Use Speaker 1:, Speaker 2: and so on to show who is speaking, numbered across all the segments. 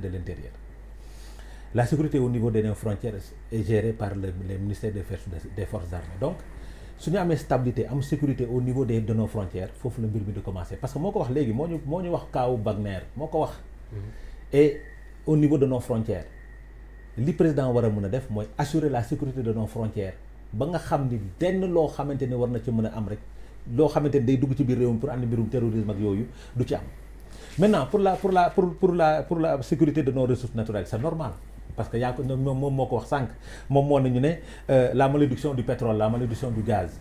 Speaker 1: de l'Intérieur. La sécurité au niveau de nos frontières est gérée par le ministère des forces armées. Donc su ñu amee stabilité am sécurité au niveau de nos frontières foofu la mbir mi di commencer parce que moo ko wax léegi moo ñu wax kaawu Wagner moo ko wax. Et au niveau de nos frontières li président war a mën a def mooy assurer la sécurité de nos frontières ba nga xam ni benn loo xamante ni war na ci mën a am rek loo xamante ni day dugg ci biir réewum pour andi mbirum terrorisme ak yooyu du ci am. Maintenant pour la sécurité de nos ressources naturelles c'est normal parce que yaa ko moom moo ko wax sànq moom moo nañu ne la malédiction du pétrole, la malédiction du gaz.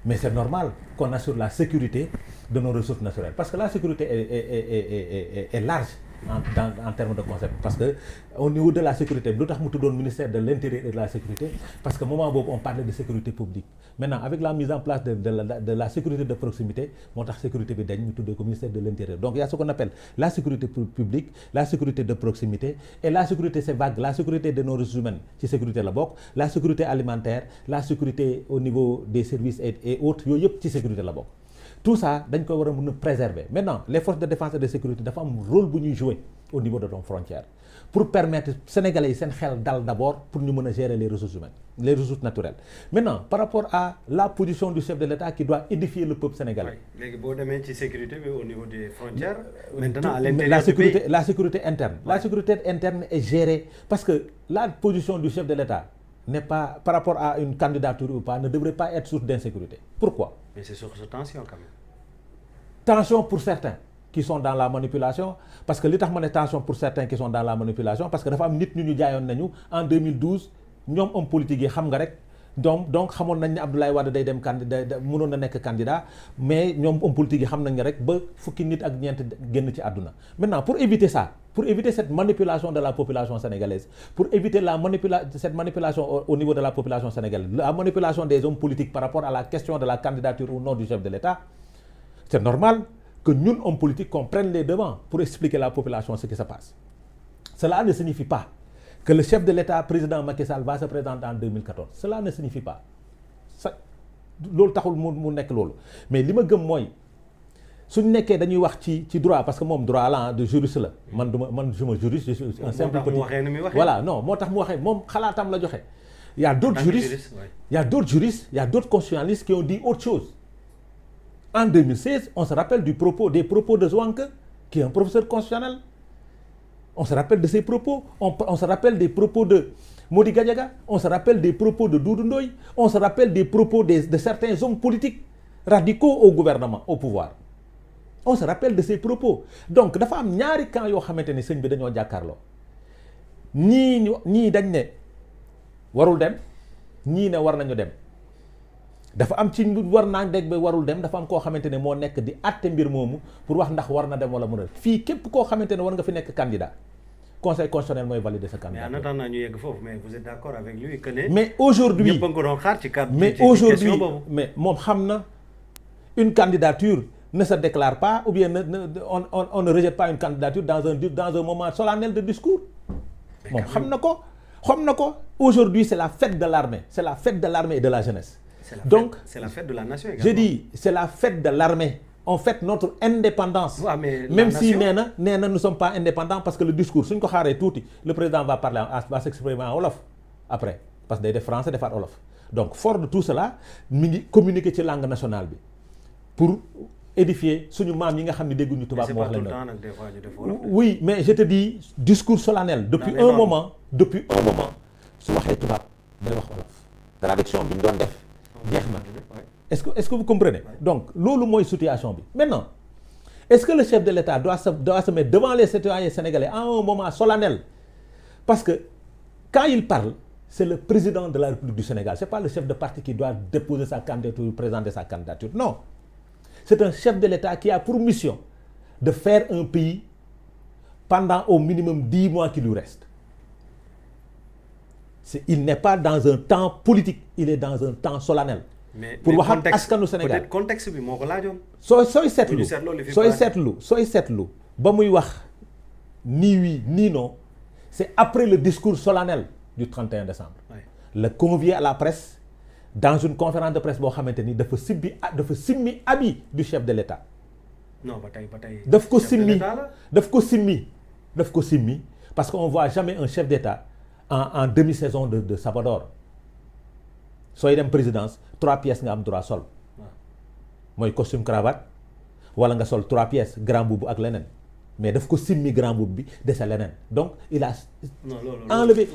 Speaker 1: Mais c'est normal qu'on assure la sécurité de nos ressources naturelles parce que la sécurité est large en termes de concept parce que au niveau de la sécurité lu tax mu tuddoon ministère de l'Intérieur et de la sécurité parce que moment boobu on parlait de sécurité publique. Maintenant avec la mise en place de la sécurité de proximité moo tax sécurité bi dañ ñu tuddee ko ministère de l'Intérieur. Donc il y a ce qu'on appelle la sécurité publique, la sécurité de proximité et la sécurité c'est vague, la sécurité de nos ressources humaines ci sécurité la bokk, la sécurité alimentaire, la sécurité au niveau des services et autres yooyu yëpp ci sécurité la bokk. Tout ça dañ ko war a mën a préserver. Maintenant les forces de défense et de sécurité dafa am rôle bu ñuy jouer au niveau de nos frontières pour permettre sénégalais yi seen xel dal d'abord pour ñu mën a gérer les ressources humaines, les ressources naturelles. Maintenant par rapport à la position du chef de l'État qui doit édifier le peuple sénégalais.
Speaker 2: Léegi boo demee ci sécurité bi au niveau des frontières. Maintenant à l'intérieur du pays.
Speaker 1: La sécurité interne. Ouais. La sécurité interne est gérée parce que la position du chef de l'État n'est pas par rapport à une candidature ou pas ne devrait pas être source d'insécurité. Pourquoi?
Speaker 2: Mais c'est source de tension quand même.
Speaker 1: Tension pour certains qui sont dans la manipulation parce que li tax ma ne tension pour certains qui sont dans la manipulation parce que dafa am nit ñu jaayoon nañu en 2012 ñoom homme politique yi xam nga rek donc xamoon nañ ne Abdoulaye Wade day dem candidat mënoon na nekk candidat mais ñoom homme politique yi xam nañ rek ba fukki nit ak ñeent génn ci àdduna. Maintenant pour éviter ça, pour éviter cette manipulation de la population sénégalaise, pour éviter cette manipulation au niveau de la population sénégalaise, la manipulation des hommes politiques par rapport à la question de la candidature ou non du chef de l'État, c'est normal que ñun hommes politiques qu'on prenne les devants pour expliquer à la population ce qui se passe. Cela ne signifie pas que le chef de l'État, président Macky Sall, va se présenter en 2014. Cela ne signifie pas. Ça loolu taxul mu nekk loolu mais li ma gëm mooy suñ nekkee dañuy wax ci droit parce que moom droit la de juriste la man je me juriste, je suis un simple petit voilà non moo tax mu waxee moom xalaatam la joxe. Il y a d'autres juristes, il y a d'autres juristes, il y a d'autres constitutionnalistes qui ont dit autre chose. En 2016, on se rappelle des propos de Zouanke, qui est un professeur constitutionnel. On se rappelle de ses propos. On se rappelle des propos de Mody Gadiaga. On se rappelle des propos de Doudou Ndoye. On se rappelle des propos de certains hommes politiques radicaux au gouvernement, au pouvoir. On se rappelle de ces propos. Donc dafa am ñaari camp yoo xamante ni sëñ bi dañoo jàkkaarloo ñii dañ ne warul dem ñii ne war nañu dem. dafa am ci war naa dégg ba warul dem dafa am koo xamante ne moo nekk di àtte mbir moomu pour wax ndax war na dem wala mën a fii képp koo xamante ne war nga fi nekk candidat conseil constitutionnel mooy valider sa candidat.
Speaker 2: mais en attendant ñu yegg foofu mais vous êtes d'accord avec lui que ne.
Speaker 1: mais aujourd'hui
Speaker 2: ñëpp a ko doon xaar ci cadre
Speaker 1: mais aujourd'hui mais moom xam na une candidature ne se déclare pas ou bien on ne rejette pas une candidature dans un moment solennel de discours. moom xam na ko aujourd'hui c'est la fête de l'armée, c'est la fête de l'armée et de la jeunesse. Donc
Speaker 2: c'est la fête de la nation également.
Speaker 1: Je dis c'est la fête de l'armée. On fête notre indépendance.
Speaker 2: Ouais, mais
Speaker 1: même si nee na nous ne sommes pas indépendants parce que le discours suñ ko xaaree tuuti le président va parler va s'exprimer en wolof après parce que day def français defaat wolof. Donc fort de tout cela mi ngi communiquer ci langue nationale bi pour édifier suñu maam yi nga xam ne dégguñu tubaab moo wax leen oui mais je te dis discours solennel depuis un moment su waxee tubaab day wax wolof traduction bi ñu doon def jeex na est-ce que vous comprenez? Donc loolu mooy situation bi. Maintenant est-ce que le chef de l'État doit se mettre devant les citoyens sénégalais à un moment solennel? Parce que quand il parle c'est le président de la République du Sénégal, c'est pas le chef de parti qui doit déposer sa candidature ou présenter sa candidature. Non, c'est un chef de l'État qui a pour mission de faire un pays pendant au minimum 10 mois qui lui reste. Il n'est pas dans un temps politique, il est dans un temps solennel.
Speaker 2: mais
Speaker 1: pour wax ak askanu Sénégal
Speaker 2: peut-être contexte bi moo ko laajoon.
Speaker 1: sooy seetlu ba muy wax ni oui ni non c'est après le discours solennel du 31 décembre. Ouais. Le convié à la presse dans une conférence de presse boo xamante ni dafa simmi habit du chef de l'État.
Speaker 2: non ba tey
Speaker 1: daf ko simmi parce qu'on voit jamais un chef d'État en demi-saison de Sabador sooy dem présidence 3 pièces nga am droit sol mooy costume cravate wala nga sol 3 pièces grand boubou ak leneen mais daf ko simmi grand boubou bi dese leneen donc il a enlevé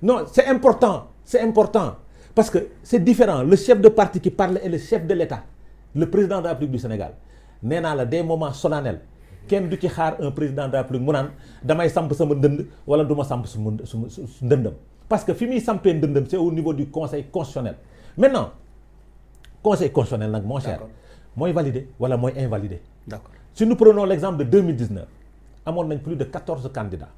Speaker 1: non c'est important parce que c'est différent le chef de parti qui parle et le chef de l'État le président de la République du Sénégal nee naa la des moments solennels kenn du ci xaar un président de la République mu naan damay samp sama ndënd wala du ma samp su ndëndam parce que fi muy sampee ndëndam c'est au niveau du conseil constitutionnel maintenant conseil constitutionnel nag mon cher mooy valider wala mooy invalider.
Speaker 2: D'accord.
Speaker 1: Si nous prenons l'exemple de 2019 amoon nañ plus de 14 candidats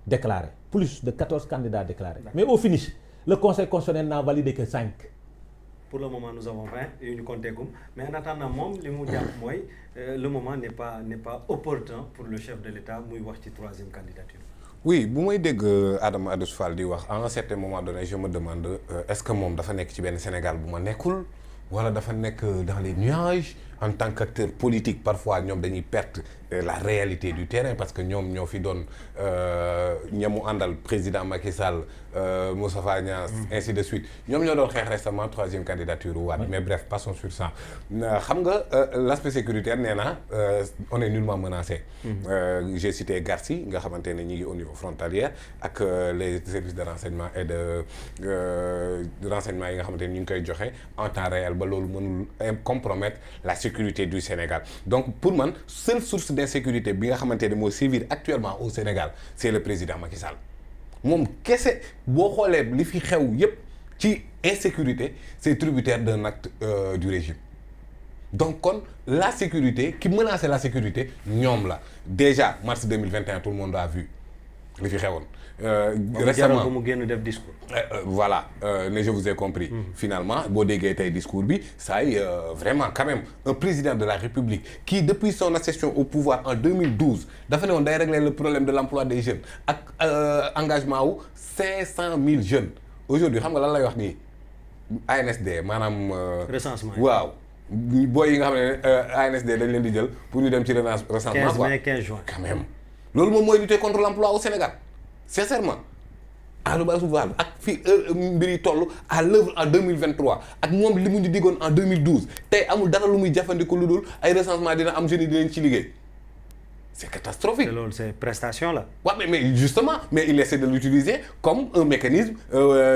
Speaker 1: déclarés plus de 14 candidats déclarés. Mais au finish le conseil constitutionnel n'a validé que 5.
Speaker 2: Pour le moment nous avons 20 yu ñu compté gum mais en attendant moom li mu jàpp mooy le moment n'est pas opportun pour le chef de l'État muy wax ci 3e candidature.
Speaker 3: Oui bu may dégg Adama Adous Fall di wax à un certain moment donné je me demande est-ce que moom dafa nekk ci benn Sénégal bu ma nekkul wala dafa nekk dans les nuages en tant qu'acteur politique parfois ñoom dañuy perdre la réalité du terrain parce que ñoom ñoo fi doon ñamu àndal président Macky Sall Moustapha Niasse ainsi de suite ñoom ñoo doon xeex récemment 3e candidature Wade mais bref passons sur ça xam nga l'aspect sécuritaire nee na on est nullement menacé j'ai cité Garci nga xamante ne ñi ngi au niveau frontalier ak les services de renseignement et de renseignement yi nga xamante ne ñu ngi koy joxe en temps réel ba loolu mënul compromettre la sécurité du Sénégal donc pour man seule source d'insécurité bi nga xamante ne moo sévir actuellement au Sénégal c'est le président Macky Sall moom kese boo xoolee li fi xew yépp ci insécurité c'est tributaire d'un acte du régime donc kon la sécurité qui menaçait la sécurité ñoom la déjà mars 2021 tout le monde a vu li fi xewoon récemment
Speaker 2: mu génn def discours
Speaker 3: voilà mais je vous ai compris finalement boo déggee tey discours bi ça y vraiment quand même un président de la République qui depuis son accession au pouvoir en 2012 dafa ne woon day régler le problème de l'emploi des jeunes ak engagement wu 500 000 jeunes aujourd'hui xam nga lan lay wax nii ANSD maanaam
Speaker 2: recensement
Speaker 3: waaw booy yi nga xam ne ANSD dañ leen di jël pour ñu dem ci recensement
Speaker 2: 15 mai 15 juin
Speaker 3: quand même loolu moom mooy lutter contre l'emploi au Sénégal sincèrement Adama Adous Fall ak fii mbir yi toll à l'œuvre en 2023 ak moom li mu ñu diggoon en 2012 tey amul dara lu muy jëfandiku lu dul ay recensement dina am jeunes yi dinañ ci liggéey c'est catastrophique.
Speaker 2: loolu c'est prestation là.
Speaker 3: waaw mais justement mais il essaie de l'utiliser comme un mécanisme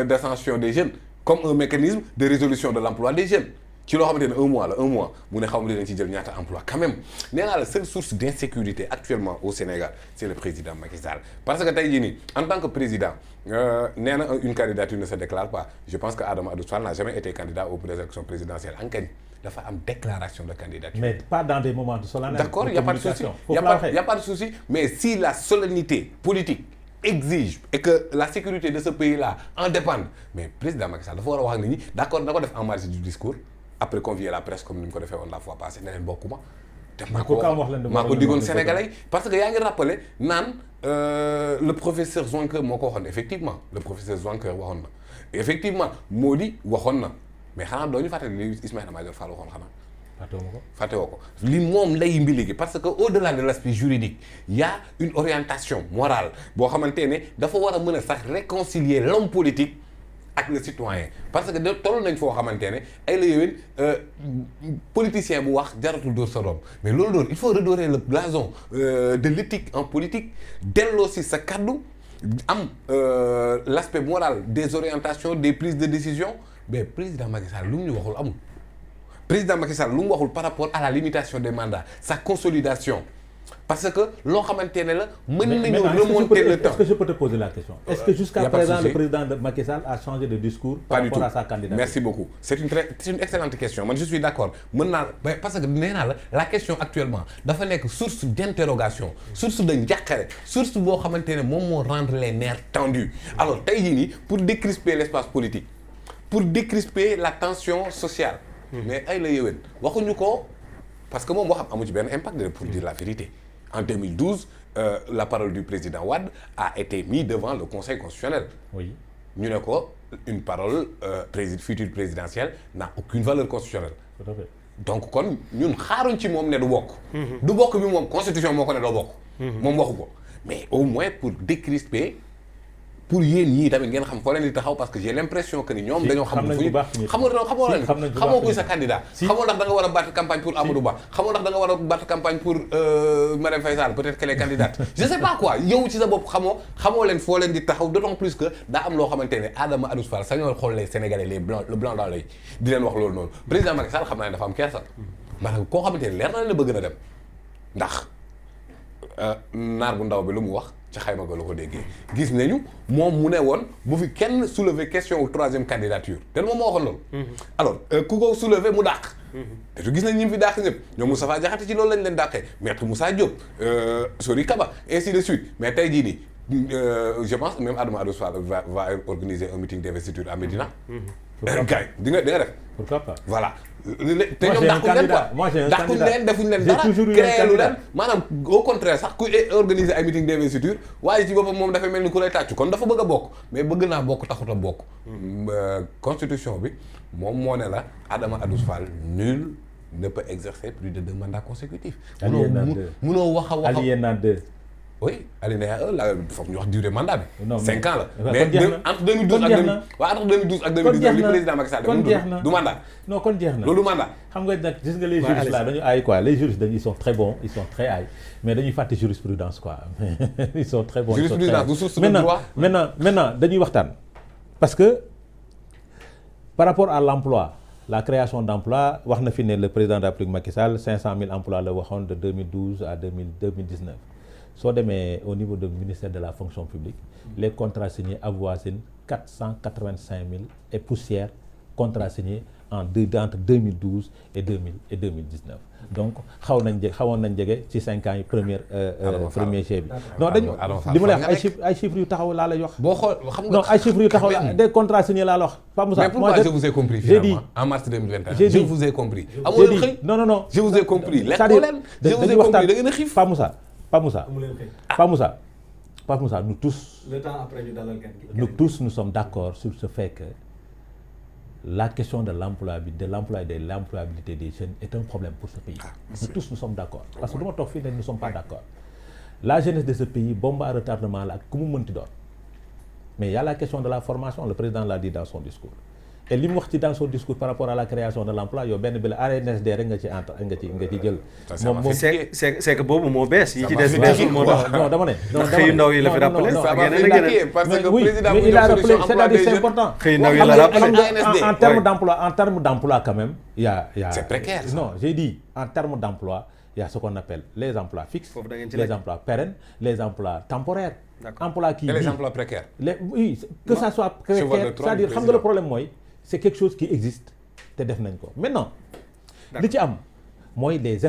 Speaker 3: d'ascension des jeunes comme un mécanisme de résolution de l'emploi des jeunes ci loo xamante ne un mois mu ne xaw ma dinañ ci jël ñaata emploi quand même nee naa la seule source d'insécurité actuellement au Sénégal c'est le président Macky Sall parce que tey jii nii en tant que président nee na une candidature ne se déclare pas je pense que Adama Adous Fall n'a jamais été candidat aux élections présidentielles ankañ dafa am déclaration de candidature.
Speaker 1: Mais pas dans des moments de solennité.
Speaker 3: D'accord, il y a pas de souci. Il y a pas de souci, mais si la solennité politique exige et que la sécurité de ce pays-là en dépend, mais président Macky Sall dafa war a wax ak nit ñi d'accord na ko def en marge du discours après convier la presse comme ni mu ko defee woon la fois passée ne leen bokkuma. te maa ko diggoon Sénégalais parce que yaa ngi rappelé naan le professeur Zonker moo ko waxoon effectivement le professeur Zonker waxoon na effectivement moo di waxoon na mais xanaa doo ñu fàttali li Ismaïla Madior Fall waxoon xanaa. fàttewoo ko li moom lay mbiligi parce que au-delà de l'aspect juridique il y a une orientation morale boo xamante ne dafa war a mën a sax réconcilier l'homme politique ak le citoyen parce que de toll nañ foo xamante ne ay la yowén politicien bu wax jaratul dóor sa doom mais loolu doon il faut redorer le blason de l'éthique en politique delloo si sa kaddu am l'aspect moral des orientations des prises de décision mais président Macky Sall lu mu ñu waxul amul président Macky Sall lu mu waxul par rapport à la limitation des mandats sa consolidation parce que loo xamante ne la mën nañu remonter le temps.
Speaker 1: Est-ce que je peux te poser la question? Est-ce que jusqu'à présent le président de Macky Sall a changé de discours par rapport à sa candidature?
Speaker 3: Merci beaucoup. C'est une excellente question. Man je suis d'accord. Mën naa parce que nee naa la question actuellement dafa nekk source d'interrogation, source de njàqare, source boo xamante ne moom moo rendre les nerfs tendus. Alors tey jii nii pour décrisper l'espace politique, pour décrisper la tension sociale. Mais ay la yéwén waxuñu ko parce que moom waxam amu ci benn impact pour dire la vérité. En 2012, la parole du président Wade a été mise devant le Conseil constitutionnel.
Speaker 1: Oui.
Speaker 3: Ñu ne ko une parole future présidentielle n'a aucune valeur constitutionnelle.
Speaker 1: Tout à fait.
Speaker 3: Donc kon ñun xaaruñ ci moom ne du bokk. Du bokk bi moom constitution moo ko ne doo bokk. Moom waxu ko mais au moins pour décrisper pour yéen ñii tamit ngeen xam foo leen di taxaw parce que j'ai l'impression que ni ñoom dañoo xamul fu ñu xamoo kuy sa candidat xamoo ndax da nga war a battre campagne pour Amadou Ba xamoo ndax da nga war a battre campagne pour Marième Faye Sall peut-être qu'elle est candidate je sais pas quoi yow ci sa bopp xamoo leen foo leen di taxaw d'autant plus que daa am loo xamante ne Adama Adous Fall sañoo xool les Sénégalais les blancs le blanc dans l'œil di leen wax loolu noonu président Macky Sall xam naa ne dafa am kersa maanaam koo xamante ne leer na leen bëgg na dem ndax naar bu ndaw bi lu mu wax ci xayma ga la ko déggee gis nañu moom mu ne woon bu fi kenn soulever question troisième candidature te moom moo waxoon loolu. alors ku ko soulever mu dàq. te tu gis nañ ñi fi dàq ñëpp ñoom Moustapha Diakhaté ci loolu lañ leen dàqee maître Moussa Diop Sori Kaba ainsi de suite mais tey jii nii je pense même Adama Adous Fall va organiser un meeting d'investiture à Médina. gars yi di nga def.
Speaker 1: pourquoi pas
Speaker 3: voilà. te ñoom dàquñ leen defuñ leen dara créé lu leen maanaam au contraire sax ku organiser ay meeting d'investiture waaye ci boppam moom dafay mel ni ku lay tàccu kon dafa bëgg a bokk mais bëgg naa bokk taxut a bokk constitution bi moom moo ne la Adama Adous Fall nul ne peut exercer plus de 2 mandats consécutifs munoo wax a wax
Speaker 1: alinéa 2
Speaker 3: oui alinéa 1 la foog ñu wax durée mandat bi 5 ans la
Speaker 1: mais
Speaker 3: entre 2012 ak 2019 li président Macky Sall def du mandat
Speaker 1: non kon jeex na
Speaker 3: loolu mandat
Speaker 1: xam nga nag gis nga les juristes là dañu aay quoi les juristes dañu ils sont très bons ils sont très aay mais dañuy fàtte jurisprudence quoi ils sont très bons
Speaker 3: jurisprudence du source de droit
Speaker 1: maintenant dañuy waxtaan parce que par rapport à l'emploi la création d'emplois wax na fi ne le président de la République Macky Sall 500 000 emplois la waxoon de 2012 à 2019 soo demee au niveau du ministère de la fonction publique les contrats signés avoisinent 485 000 et poussière contrats signés entre 2012 et 2019 donc xawoon nañ jege ci 5 ans yi premier chef bi non dañu li ma lay wax ay chiffres yu taxaw laa lay wax
Speaker 3: boo xool xam nga
Speaker 1: non ay chiffres yu taxaw des contrats signés laa la wax Pa Moussa
Speaker 3: mais pourquoi je vous ai compris finalement en mars 2021 je vous ai compris amul leen xëy
Speaker 1: non je vous ai compris
Speaker 3: lekkoo leen je vous ai compris da ngeen a xiif
Speaker 1: Pa Moussa, nous tous,
Speaker 2: le temps après
Speaker 1: nous sommes d'accord sur ce fait que la question de l'emploi et de l'employabilité des jeunes est un problème pour ce pays. Nous sommes d'accord. Parce que nous ne sommes pas d'accord. La jeunesse de ce pays, bombe à retardement là, comme on dit. Mais il y a la question de la formation, le président l'a dit dans son discours. Et li mu wax ci dans son discours par rapport à la création de l'emploi yow benn bi la ANSD rek nga ci jël.
Speaker 2: moom c'est que boobu moo bees yi ci des beesul moo tax
Speaker 1: non dama ne.
Speaker 2: xëyu ndaw yi la fi rappelé
Speaker 3: ça va parce que président
Speaker 1: il a rappelé c'est-à-dire c'est important.
Speaker 2: xëyu ndaw yi la rappelé
Speaker 1: en termes d'emploi quand même il y a
Speaker 3: c'est précaire ça.
Speaker 1: Non j'ai dit en termes d'emploi il y a ce qu'on appelle les emplois fixes, les emplois pérennes, les emplois temporaires. Emplois qui
Speaker 3: les emplois précaires.
Speaker 1: Oui que ça soit précaire c'est-à-dire xam nga le problème mooy c'est quelque chose qui existe te def nañ ko maintenant li ci am mooy les